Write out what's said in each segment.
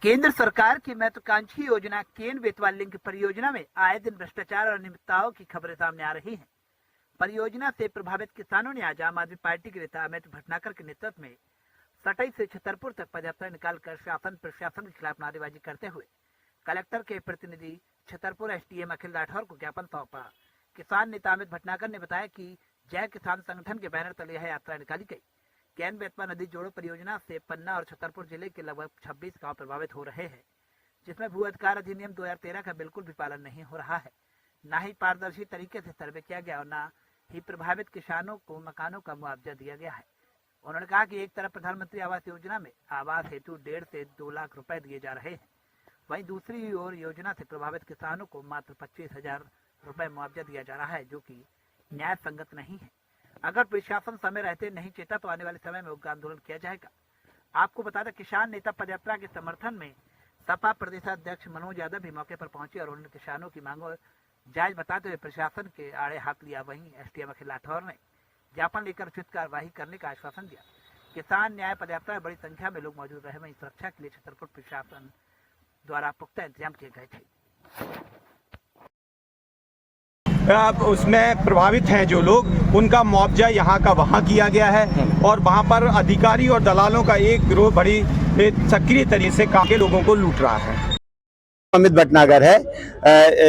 केंद्र सरकार की महत्वाकांक्षी योजना केन बेतवा लिंक परियोजना में आए दिन भ्रष्टाचार और अनियमितताओं की खबरें सामने आ रही हैं। परियोजना से प्रभावित किसानों ने आज आम आदमी पार्टी के नेता अमित भटनागर के नेतृत्व में सटई से छतरपुर तक पदयात्रा निकालकर शासन प्रशासन के खिलाफ नारेबाजी करते हुए कलेक्टर के प्रतिनिधि छतरपुर एसडीएम अखिल राठौर को ज्ञापन सौंपा। किसान नेता अमित भटनागर ने बताया कि जय किसान संगठन के बैनर तले यह यात्रा निकाली गई। केन बेतवा नदी जोड़ो परियोजना से पन्ना और छतरपुर जिले के लगभग 26 गांव प्रभावित हो रहे हैं, जिसमें भू अधिकार अधिनियम 2013 का बिल्कुल भी पालन नहीं हो रहा है। न ही पारदर्शी तरीके से सर्वे किया गया और न ही प्रभावित किसानों को मकानों का मुआवजा दिया गया है। उन्होंने कहा कि एक तरफ प्रधानमंत्री आवास योजना में आवास हेतु 1.5 से 2 लाख रुपए दिए जा रहे हैं, वहीं दूसरी ओर योजना से प्रभावित किसानों को मात्र 25,000 रुपए मुआवजा दिया जा रहा है, जो कि न्याय संगत नहीं है। अगर प्रशासन समय रहते नहीं चेता तो आने वाले समय में उग्र आंदोलन किया जाएगा। आपको बता दें, किसान नेता पदयात्रा के समर्थन में सपा प्रदेशाध्यक्ष मनोज यादव भी मौके पर पहुंचे और उन्होंने किसानों की मांगों जायज बताते हुए प्रशासन के आड़े हाथ लिया। वहीं एसडीएम अखिल राठौर ने ज्ञापन लेकर उचित कार्यवाही करने का आश्वासन दिया। किसान न्याय पदयात्रा में बड़ी संख्या में लोग मौजूद रहे। वहीं सुरक्षा के लिए छतरपुर प्रशासन द्वारा पुख्ता इंतजाम किए गए थे। उसमें प्रभावित हैं जो लोग, उनका मुआवजा यहाँ का वहाँ किया गया है और वहाँ पर अधिकारी और दलालों का एक गिरोह बड़ी सक्रिय तरीके से काफी लोगों को लूट रहा है। अमित भटनागर है।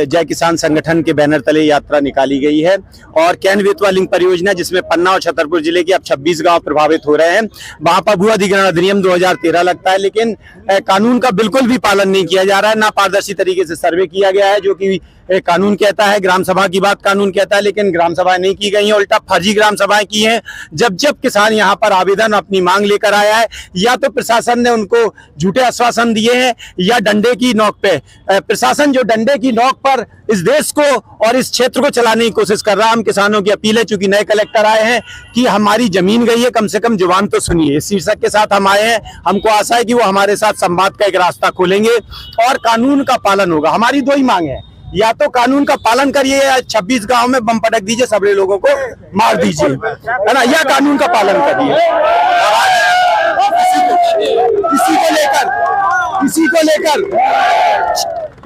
जय किसान संगठन के बैनर तले यात्रा निकाली गई है और केन बेतवा लिंक परियोजना जिसमें पन्ना और छतरपुर जिले के अब 26 गांव प्रभावित हो रहे हैं, वहां पर भू अधिग्रहण अधिनियम 2013 लगता है, लेकिन कानून का बिल्कुल भी पालन नहीं किया जा रहा है। ना पारदर्शी तरीके से सर्वे किया गया है, जो कि कानून कहता है। ग्राम सभा की बात कानून कहता है, लेकिन ग्राम सभाएं नहीं की गई हैं, उल्टा फर्जी ग्राम सभाएं की हैं। जब जब किसान यहाँ पर आवेदन अपनी मांग लेकर आया है, या तो प्रशासन ने उनको झूठे आश्वासन दिए हैं या डंडे की नोक पे प्रशासन जो डंडे की नोक पर इस देश को और इस क्षेत्र को चलाने की कोशिश कर रहा है। हम किसानों की अपील है, चूंकि नए कलेक्टर आए हैं, कि हमारी जमीन गई है, कम से कम जुबान तो सुनिए। इस शीर्षक के साथ हम आए हैं। हमको आशा है कि वो हमारे साथ संवाद का एक रास्ता खोलेंगे और कानून का पालन होगा। हमारी दो ही मांग है, या तो कानून का पालन करिए या 26 गांव में बम पटक दीजिए, सबरे लोगों को मार दीजिए, है ना, या कानून का पालन करिए।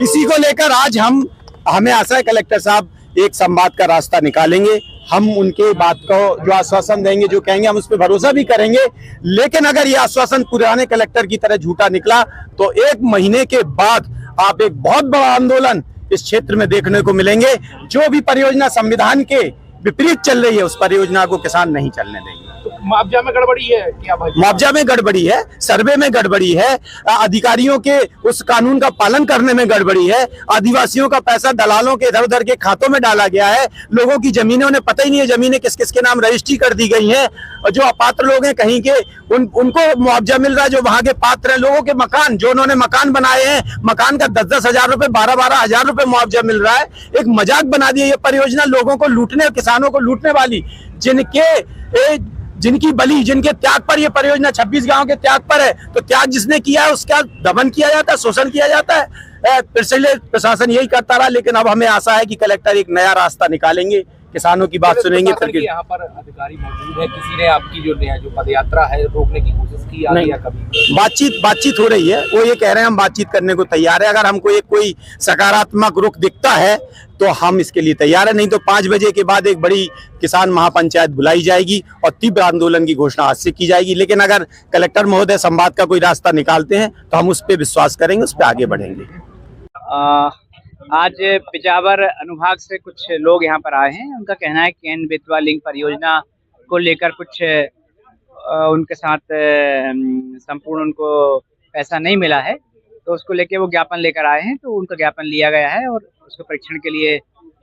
इसी को लेकर आज हमें आशा है कलेक्टर साहब एक संवाद का रास्ता निकालेंगे। हम उनके बात को जो आश्वासन देंगे, जो कहेंगे, हम उस पर भरोसा भी करेंगे। लेकिन अगर ये आश्वासन पुराने कलेक्टर की तरह झूठा निकला तो 1 महीने के बाद आप एक बहुत बड़ा आंदोलन इस क्षेत्र में देखने को मिलेंगे। जो भी परियोजना संविधान के विपरीत चल रही है, उस परियोजना को किसान नहीं चलने देंगे। तो मुआवजा में गड़बड़ी है क्या भाई? मुआवजा में गड़बड़ी है, सर्वे में गड़बड़ी है, अधिकारियों के उस कानून का पालन करने में गड़बड़ी है। आदिवासियों का पैसा दलालों के इधर उधर के खातों में डाला गया है। लोगों की जमीनें, उन्हें पता ही नहीं है जमीनें किस किस के नाम रजिस्ट्री कर दी गई हैं। और जो अपात्र लोग हैं कहीं के, उनको मुआवजा मिल रहा है। जो वहां के पात्र हैं, लोगों के मकान, जो उन्होंने मकान बनाए हैं, मकान का 10-10 हजार रुपए, 12-12 हजार रुपए मुआवजा मिल रहा है। एक मजाक बना दिया ये परियोजना, लोगों को लूटने, किसानों को लूटने वाली, जिनके त्याग पर ये परियोजना 26 गांव के त्याग पर है। तो त्याग जिसने किया है उसका दमन किया जाता है, शोषण किया जाता है। पिछले प्रशासन यही करता रहा, लेकिन अब हमें आशा है कि कलेक्टर एक नया रास्ता निकालेंगे, किसानों की बात सुनेंगे। फिर यहाँ पर अधिकारी मौजूद है, किसी ने आपकी जो पदयात्रा है रोकने की कोशिश की या कभी? बातचीत हो रही है। वो ये कह रहे हैं हम बातचीत करने को तैयार है। अगर हमको कोई सकारात्मक रुख दिखता है तो हम इसके लिए तैयार है, नहीं तो 5 बजे के बाद एक बड़ी किसान महापंचायत बुलाई जाएगी और तीव्र आंदोलन की घोषणा आज से की जाएगी। लेकिन अगर कलेक्टर महोदय संवाद का कोई रास्ता निकालते हैं तो हम उस पर विश्वास करेंगे, उस पर आगे बढ़ेंगे। आज पिजावर अनुभाग से कुछ लोग यहाँ पर आए हैं। उनका कहना है केन बेतवा लिंक परियोजना को लेकर कुछ उनके साथ संपूर्ण उनको पैसा नहीं मिला है, तो उसको लेके वो ज्ञापन लेकर आए हैं। तो उनका ज्ञापन लिया गया है और उसको परीक्षण के लिए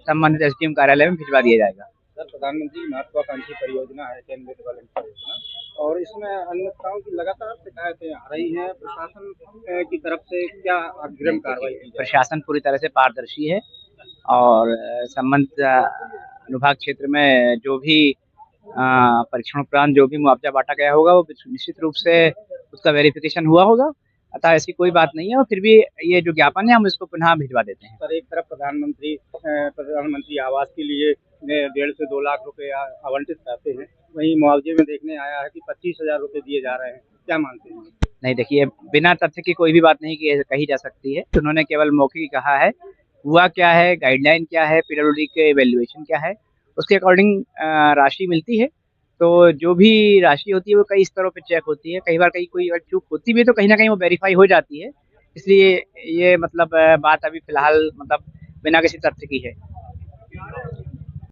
संबंधित एसडीएम कार्यालय में भिजवा दिया जाएगा। सर, प्रधानमंत्री महत्वाकांक्षी परियोजना है केन बेतवा लिंक परियोजना, और इसमें अनियमितताओं की लगातार शिकायतें आ रही हैं। प्रशासन की तरफ से क्या अग्रिम कार्रवाई की जाए? प्रशासन पूरी तरह से पारदर्शी है और संबंधित अनुभाग क्षेत्र में जो भी परीक्षण उपरांत जो भी मुआवजा बांटा गया होगा वो निश्चित रूप से उसका वेरिफिकेशन हुआ होगा। अतः ऐसी कोई बात नहीं है, और फिर भी ये जो ज्ञापन है हम इसको पुनः भिजवा देते हैं। सर, एक तरफ प्रधानमंत्री आवास के लिए 1.5 से 2 लाख रुपए आवंटित करते हैं, वहीं मुआवजे में देखने आया है कि 25,000 रुपए दिए जा रहे हैं। क्या मानते हैं? नहीं, देखिए बिना तथ्य की कोई भी बात नहीं कही जा सकती है। उन्होंने केवल मौखिक कहा है। हुआ क्या है, गाइडलाइन क्या है, पीडब्ल्यूडी के इवैल्यूएशन क्या है, उसके अकॉर्डिंग राशि मिलती है। तो जो भी राशि होती है वो कई स्तरों पे चेक होती है। कई बार कोई अगर चूक होती भी है तो कहीं ना कहीं वो वेरीफाई हो जाती है। इसलिए ये मतलब बात अभी फिलहाल मतलब बिना किसी तथ्य की है।